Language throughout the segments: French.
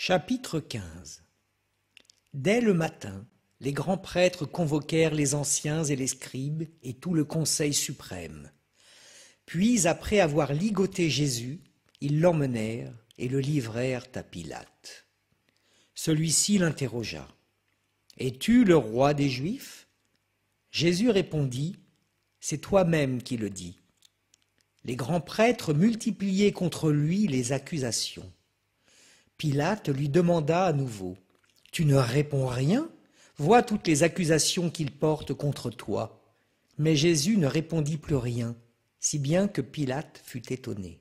Chapitre 15. Dès le matin, les grands prêtres convoquèrent les anciens et les scribes et tout le conseil suprême. Puis, après avoir ligoté Jésus, ils l'emmenèrent et le livrèrent à Pilate. Celui-ci l'interrogea. « Es-tu le roi des Juifs ?» Jésus répondit, « C'est toi-même qui le dis. » Les grands prêtres multipliaient contre lui les accusations. Pilate lui demanda à nouveau, « Tu ne réponds rien ? Vois toutes les accusations qu'il porte contre toi. » Mais Jésus ne répondit plus rien, si bien que Pilate fut étonné.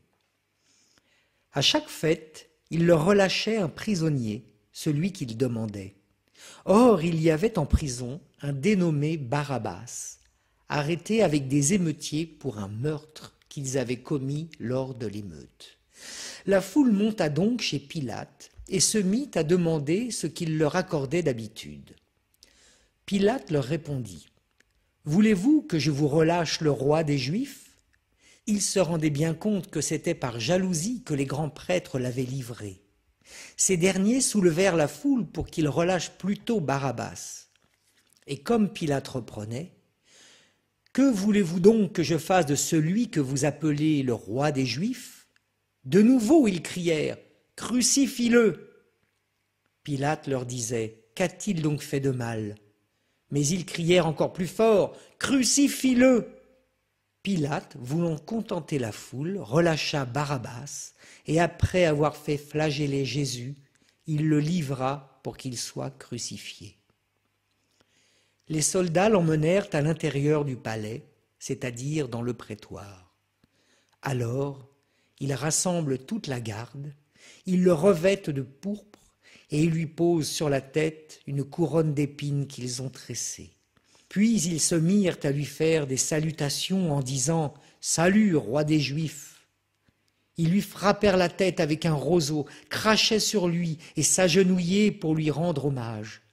À chaque fête, il leur relâchait un prisonnier, celui qu'il demandait. Or, il y avait en prison un dénommé Barabbas, arrêté avec des émeutiers pour un meurtre qu'ils avaient commis lors de l'émeute. La foule monta donc chez Pilate et se mit à demander ce qu'il leur accordait d'habitude. Pilate leur répondit, « Voulez-vous que je vous relâche le roi des Juifs ?» Il se rendait bien compte que c'était par jalousie que les grands prêtres l'avaient livré. Ces derniers soulevèrent la foule pour qu'il relâche plutôt Barabbas. Et comme Pilate reprenait, « Que voulez-vous donc que je fasse de celui que vous appelez le roi des Juifs ?» De nouveau ils crièrent, « Crucifie-le » Pilate leur disait, « Qu'a-t-il donc fait de mal ?» Mais ils crièrent encore plus fort, « Crucifie-le » Pilate, voulant contenter la foule, relâcha Barabbas, et après avoir fait flageller Jésus, il le livra pour qu'il soit crucifié. Les soldats l'emmenèrent à l'intérieur du palais, c'est-à-dire dans le prétoire. Alors, ils rassemblent toute la garde, ils le revêtent de pourpre et ils lui posent sur la tête une couronne d'épines qu'ils ont tressée. Puis ils se mirent à lui faire des salutations en disant « Salut, roi des Juifs !» Ils lui frappèrent la tête avec un roseau, crachaient sur lui et s'agenouillaient pour lui rendre hommage.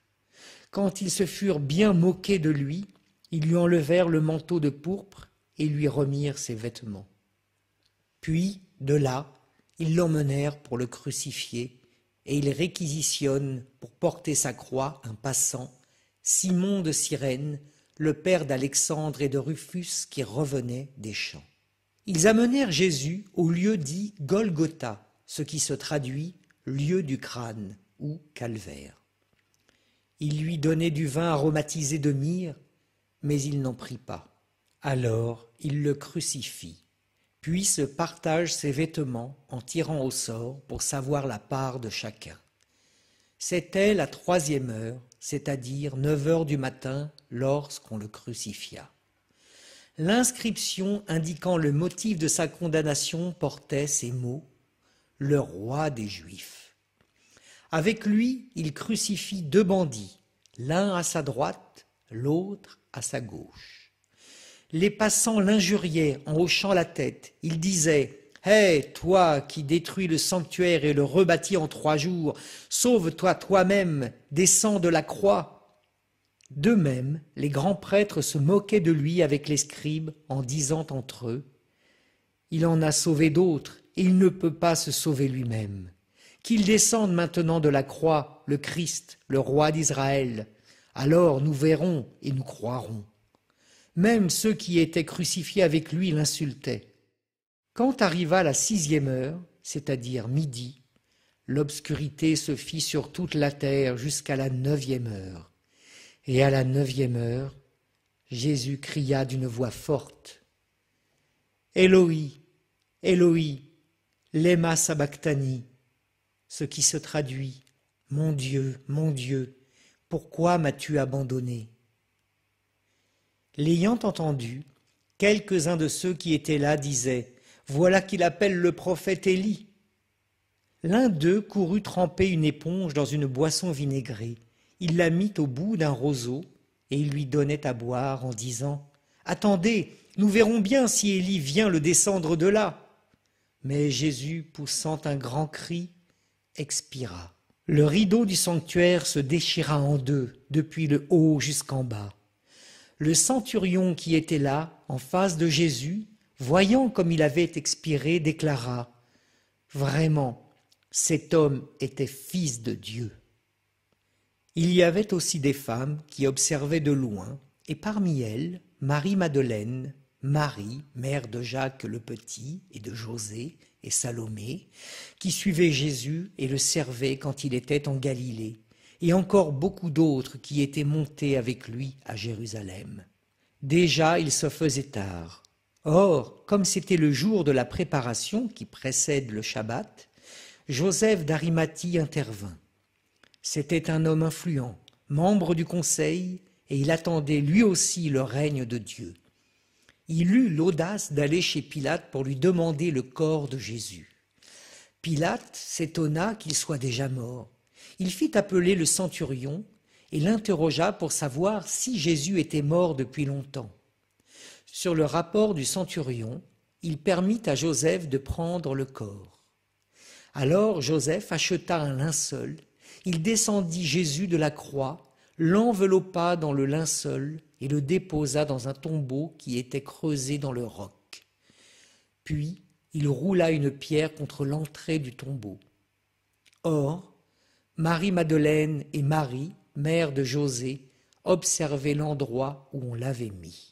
Quand ils se furent bien moqués de lui, ils lui enlevèrent le manteau de pourpre et lui remirent ses vêtements. Puis, de là, ils l'emmenèrent pour le crucifier et ils réquisitionnent pour porter sa croix un passant, Simon de Cyrène, le père d'Alexandre et de Rufus qui revenait des champs. Ils amenèrent Jésus au lieu dit Golgotha, ce qui se traduit lieu du crâne ou calvaire. Ils lui donnaient du vin aromatisé de myrrhe, mais il n'en prit pas. Alors ils le crucifient, puis se partagent ses vêtements en tirant au sort pour savoir la part de chacun. C'était la 3e heure, c'est-à-dire 9 heures du matin, lorsqu'on le crucifia. L'inscription indiquant le motif de sa condamnation portait ces mots « Le roi des Juifs ». Avec lui, il crucifie 2 bandits, l'un à sa droite, l'autre à sa gauche. Les passants l'injuriaient en hochant la tête. Ils disaient « Hé, toi qui détruis le sanctuaire et le rebâtis en 3 jours, sauve-toi toi-même, descends de la croix !» De même, les grands prêtres se moquaient de lui avec les scribes en disant entre eux « Il en a sauvé d'autres et il ne peut pas se sauver lui-même. Qu'il descende maintenant de la croix, le Christ, le roi d'Israël. Alors nous verrons et nous croirons. » Même ceux qui étaient crucifiés avec lui l'insultaient. Quand arriva la 6e heure, c'est-à-dire midi, l'obscurité se fit sur toute la terre jusqu'à la 9e heure. Et à la 9e heure, Jésus cria d'une voix forte, « Éloi, Éloi, lema sabachthani » ce qui se traduit, « Mon Dieu, pourquoi m'as-tu abandonné ?» L'ayant entendu, quelques-uns de ceux qui étaient là disaient « Voilà qu'il appelle le prophète Élie !» L'un d'eux courut tremper une éponge dans une boisson vinaigrée. Il la mit au bout d'un roseau et il lui donnait à boire en disant « Attendez, nous verrons bien si Élie vient le descendre de là !» Mais Jésus, poussant un grand cri, expira. Le rideau du sanctuaire se déchira en 2, depuis le haut jusqu'en bas. Le centurion qui était là, en face de Jésus, voyant comme il avait expiré, déclara « Vraiment, Cet homme était fils de Dieu. Il y avait aussi des femmes qui observaient de loin, et parmi elles, Marie-Madeleine, Marie, mère de Jacques le Petit et de José et Salomé, qui suivaient Jésus et le servaient quand il était en Galilée, et encore beaucoup d'autres qui étaient montés avec lui à Jérusalem. Déjà il se faisait tard. Or, comme c'était le jour de la préparation qui précède le Shabbat, Joseph d'Arimathie intervint. C'était un homme influent, membre du conseil, et il attendait lui aussi le règne de Dieu. Il eut l'audace d'aller chez Pilate pour lui demander le corps de Jésus. Pilate s'étonna qu'il soit déjà mort. Il fit appeler le centurion et l'interrogea pour savoir si Jésus était mort depuis longtemps. Sur le rapport du centurion, il permit à Joseph de prendre le corps. Alors Joseph acheta un linceul, il descendit Jésus de la croix, l'enveloppa dans le linceul et le déposa dans un tombeau qui était creusé dans le roc. Puis il roula une pierre contre l'entrée du tombeau. Or, Marie-Madeleine et Marie, mère de José, observaient l'endroit où on l'avait mis.